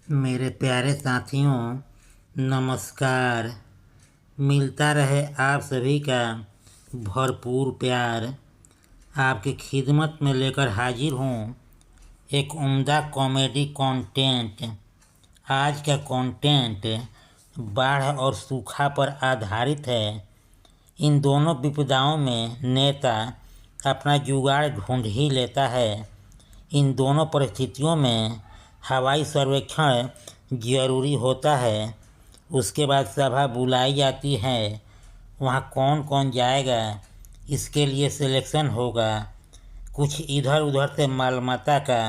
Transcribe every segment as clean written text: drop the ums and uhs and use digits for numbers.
मेरे प्यारे साथियों, नमस्कार। मिलता रहे आप सभी का भरपूर प्यार। आपकी खिदमत में लेकर हाजिर हूँ एक उम्दा कॉमेडी कंटेंट। आज का कंटेंट बाढ़ और सूखा पर आधारित है। इन दोनों विपदाओं में नेता अपना जुगाड़ ढूंढ ही लेता है। इन दोनों परिस्थितियों में हवाई सर्वेक्षण जरूरी होता है। उसके बाद सभा बुलाई जाती है। वहाँ कौन कौन जाएगा, इसके लिए सिलेक्शन होगा। कुछ इधर उधर से मालमत्ता का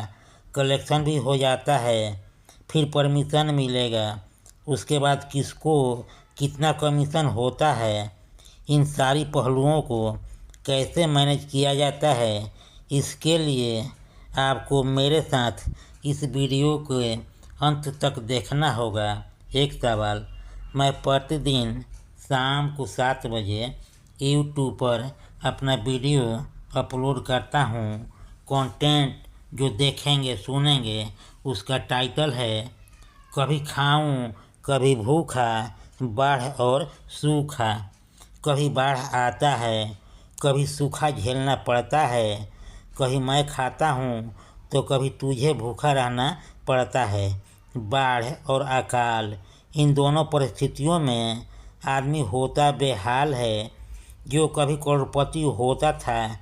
कलेक्शन भी हो जाता है। फिर परमिशन मिलेगा। उसके बाद किसको कितना कमीशन होता है। इन सारी पहलुओं को कैसे मैनेज किया जाता है, इसके लिए आपको मेरे साथ इस वीडियो के अंत तक देखना होगा। एक सवाल, मैं प्रतिदिन शाम को 7 बजे यूट्यूब पर अपना वीडियो अपलोड करता हूँ। कंटेंट जो देखेंगे सुनेंगे उसका टाइटल है कभी खाऊं कभी भूखा, बाढ़ और सूखा। कभी बाढ़ आता है, कभी सूखा झेलना पड़ता है। कभी मैं खाता हूँ तो कभी तुझे भूखा रहना पड़ता है। बाढ़ और अकाल, इन दोनों परिस्थितियों में आदमी होता बेहाल है। जो कभी करोड़पति होता था,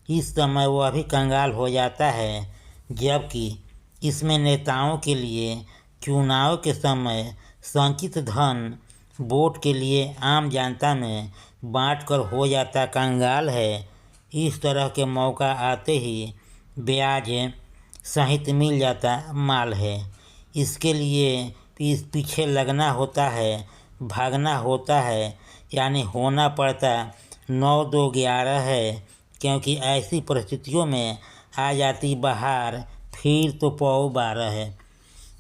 इस समय वह भी कंगाल हो जाता है। जबकि इसमें नेताओं के लिए चुनाव के समय संचित धन वोट के लिए आम जनता में बांटकर हो जाता कंगाल है। इस तरह के मौका आते ही ब्याज सहित मिल जाता माल है। इसके लिए इस पीछे लगना होता है, भागना होता है, यानी होना पड़ता 9-2-11 है। क्योंकि ऐसी परिस्थितियों में आ जाती बहार, फिर तो पौ 12 है।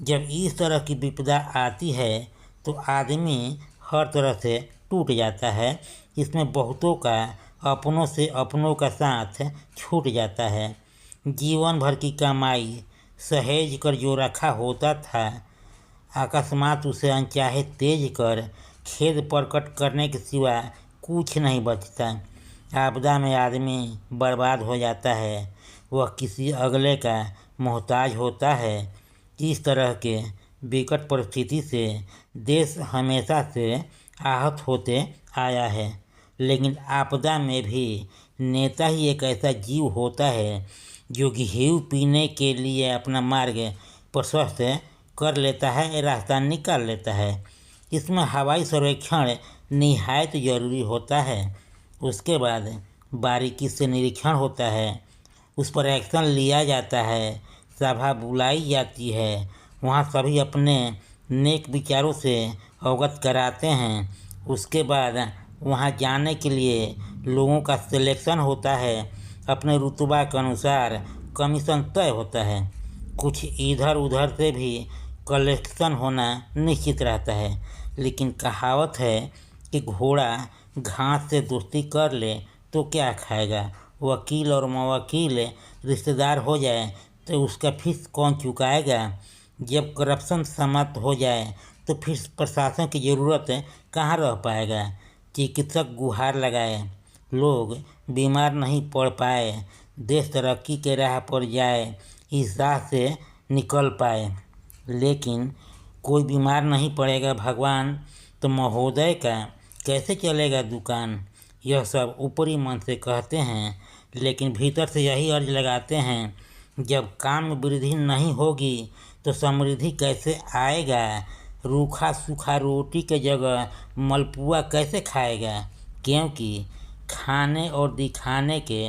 जब इस तरह की विपदा आती है तो आदमी हर तरह से टूट जाता है। इसमें बहुतों का अपनों से अपनों का साथ छूट जाता है। जीवन भर की कमाई सहेज कर जो रखा होता था, अकस्मात उसे अनचाहे तेज कर खेद प्रकट करने के सिवा कुछ नहीं बचता। आपदा में आदमी बर्बाद हो जाता है, वह किसी अगले का मोहताज होता है। इस तरह के विकट परिस्थिति से देश हमेशा से आहत होते आया है। लेकिन आपदा में भी नेता ही एक ऐसा जीव होता है जो घी पीने के लिए अपना मार्ग प्रशस्त कर लेता है, रास्ता निकाल लेता है। इसमें हवाई सर्वेक्षण निहायत जरूरी होता है। उसके बाद बारीकी से निरीक्षण होता है, उस पर एक्शन लिया जाता है, सभा बुलाई जाती है। वहाँ सभी अपने नेक विचारों से अवगत कराते हैं। उसके बाद वहाँ जाने के लिए लोगों का सिलेक्शन होता है। अपने रुतबा के अनुसार कमीशन तय होता है। कुछ इधर उधर से भी कलेक्शन होना निश्चित रहता है। लेकिन कहावत है कि घोड़ा घास से दोस्ती कर ले तो क्या खाएगा। वकील और मवकील रिश्तेदार हो जाए तो उसका फीस कौन चुकाएगा। जब करप्शन समाप्त हो जाए तो फिर प्रशासन की ज़रूरत कहाँ रह पाएगा। चिकित्सक गुहार लगाए, लोग बीमार नहीं पड़ पाए, देश तरक्की के राह पर जाए, इस राह से निकल पाए। लेकिन कोई बीमार नहीं पड़ेगा भगवान, तो महोदय का कैसे चलेगा दुकान। यह सब ऊपरी मन से कहते हैं, लेकिन भीतर से यही अर्ज लगाते हैं, जब काम में वृद्धि नहीं होगी तो समृद्धि कैसे आएगा। रूखा सूखा रोटी के जगह मलपुआ कैसे खाएगा। क्योंकि खाने और दिखाने के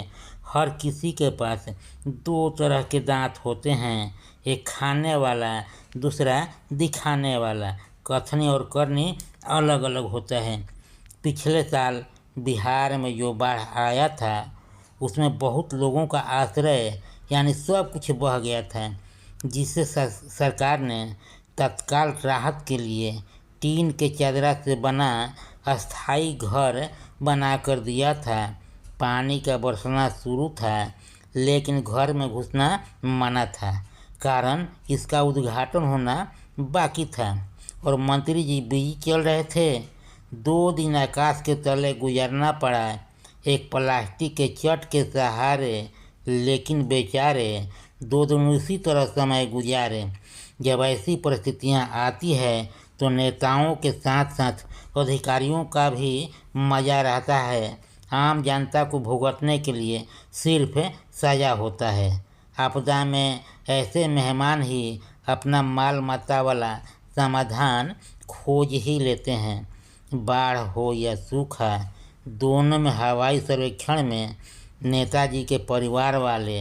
हर किसी के पास 2 तरह के दांत होते हैं, एक खाने वाला, दूसरा दिखाने वाला। कथनी और करनी अलग अलग होता है। पिछले साल बिहार में जो बाढ़ आया था, उसमें बहुत लोगों का आश्रय यानी सब कुछ बह गया था, जिससे सरकार ने तत्काल राहत के लिए टीन के चादरा से बना अस्थाई घर बना कर दिया था। पानी का बरसना शुरू था, लेकिन घर में घुसना मना था। कारण इसका उद्घाटन होना बाकी था और मंत्री जी बिजी चल रहे थे। 2 दिन आकाश के तले गुजारना पड़ा एक प्लास्टिक के चट के सहारे, लेकिन बेचारे 2 दिन उसी तरह समय गुजारे। जब ऐसी परिस्थितियां आती है तो नेताओं के साथ साथ अधिकारियों का भी मजा रहता है। आम जनता को भुगतने के लिए सिर्फ सजा होता है। आपदा में ऐसे मेहमान ही अपना माल मत्ता वाला समाधान खोज ही लेते हैं। बाढ़ हो या सूखा, दोनों में हवाई सर्वेक्षण में नेताजी के परिवार वाले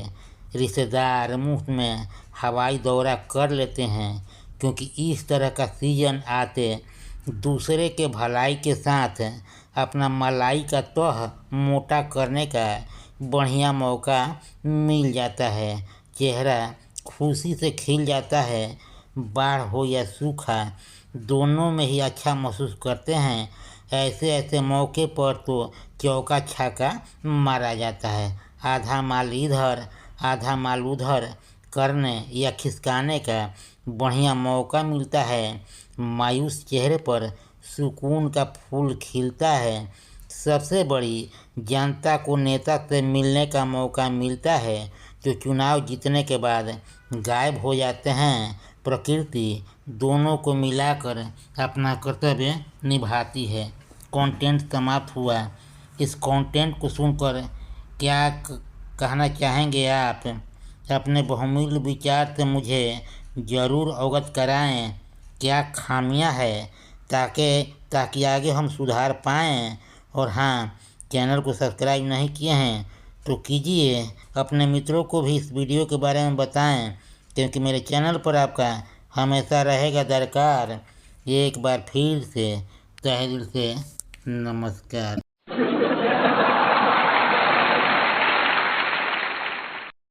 रिश्तेदार मुफ्त में हवाई दौरा कर लेते हैं, क्योंकि इस तरह का सीजन आते दूसरे के भलाई के साथ अपना मलाई का तह मोटा करने का बढ़िया मौका मिल जाता है। चेहरा खुशी से खिल जाता है। बाढ़ हो या सूखा, दोनों में ही अच्छा महसूस करते हैं। ऐसे मौके पर तो चौका छक्का मारा जाता है। आधा माल इधर आधा माल उधर करने या खिसकाने का बढ़िया मौका मिलता है। मायूस चेहरे पर सुकून का फूल खिलता है। सबसे बड़ी जनता को नेता से मिलने का मौका मिलता है, जो चुनाव जीतने के बाद गायब हो जाते हैं। प्रकृति दोनों को मिलाकर अपना कर्तव्य निभाती है। कंटेंट समाप्त हुआ। इस कंटेंट को सुनकर क्या कहना चाहेंगे आप? अपने बहुमूल्य विचार से मुझे ज़रूर अवगत कराएं। क्या खामियां है, ताकि आगे हम सुधार पाएं। और हाँ, चैनल को सब्सक्राइब नहीं किए हैं तो कीजिए। अपने मित्रों को भी इस वीडियो के बारे में बताएं, क्योंकि मेरे चैनल पर आपका हमेशा रहेगा दरकार। एक बार फिर से तहे दिल से नमस्कार।